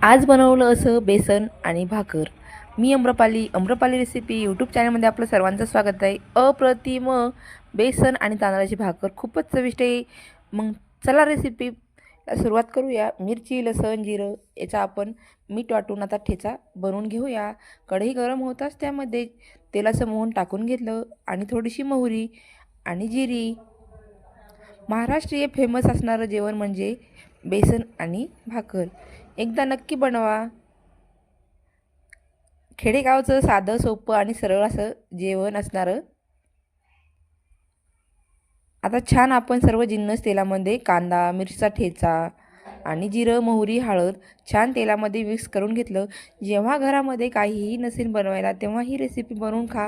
आज बनवलं असं बेसन आणि भाकर। मी अम्रपाली रेसिपी यूट्यूब चॅनलमध्ये आपलं सर्वांचं स्वागत आहे। अप्रतिम बेसन आणि तांदळाची भाकर खूपच चविष्ट आहे। मग चला रेसिपी सुरुवात करूया। मिरची, लसण, जिरं याचा आपण मीठ वाटून आता ठेचा बनवून घेऊया। कढई गरम होताच त्यामध्ये तेलाचं मोहन टाकून घेतलं आणि थोडीशी मोहरी आणि जिरी। महाराष्ट्रीय फेमस असणारं जेवण म्हणजे बेसन आणि भाकर। एकदा नक्की बनवा। खेडेगावचं साधं सोपं आणि सरळ असं जेवण असणारं। आता छान आपण सर्व जिन्नस तेलामध्ये कांदा, मिरचीचा ठेचा आणि जिरं, मोहरी, हळद छान तेलामध्ये मिक्स करून घेतलं। जेव्हा घरामध्ये काहीही नसेल बनवायला तेव्हा ही रेसिपी बनवून खा,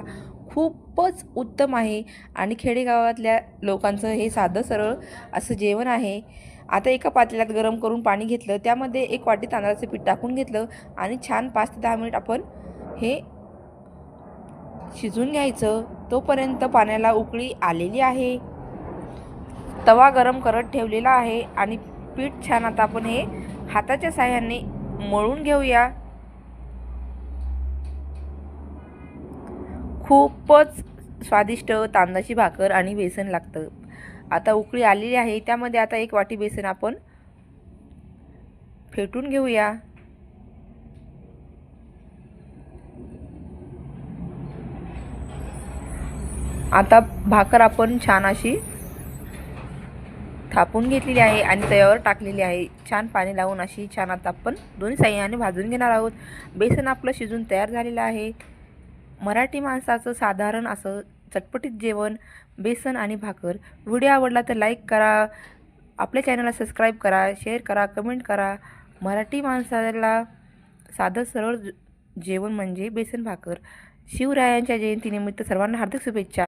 खूपच उत्तम आहे आणि खेडेगावातल्या लोकांचं हे साधं सरळ असं जेवण आहे। आता एका पातेल्यात गरम करून पाणी घेतलं, त्यामध्ये एक वाटी तांदळाचं पीठ टाकून घेतलं आणि छान 5 ते 10 मिनिट आपण हे शिजून घ्यायचं। तोपर्यंत पाण्याला उकळी आलेली आहे, तवा गरम करत ठेवलेला आहे आणि पीठ छान आता आपण हे हाताच्या साहाय्याने मळून घेऊया। खूपच स्वादिष्ट तांदळाची भाकर आणि बेसन लागतं। आता उकळी आलेली आहे, त्यामध्ये आता एक वाटी बेसन आपण फेटून घेऊया। आता भाकर आपण छान अशी थापून घेतलेली आहे आणि तव्यावर टाकलेली आहे। छान पाणी लावून अशी छान आता आपण दोन्ही साहाय्याने भाजून घेणार आहोत। बेसन आपलं शिजून तयार झालेलं आहे। मराठी माणसाचं साधारण असं चटपटीत जेवण बेसन आणि भाकर। व्हिडिओ आवडला तर लाईक करा, आपल्या चॅनलला सबस्क्राईब करा, शेअर करा, कमेंट करा। मराठी माणसाला साधं सरळ जेवण म्हणजे बेसन भाकर। शिवरायांच्या जयंतीनिमित्त सर्वांना हार्दिक शुभेच्छा।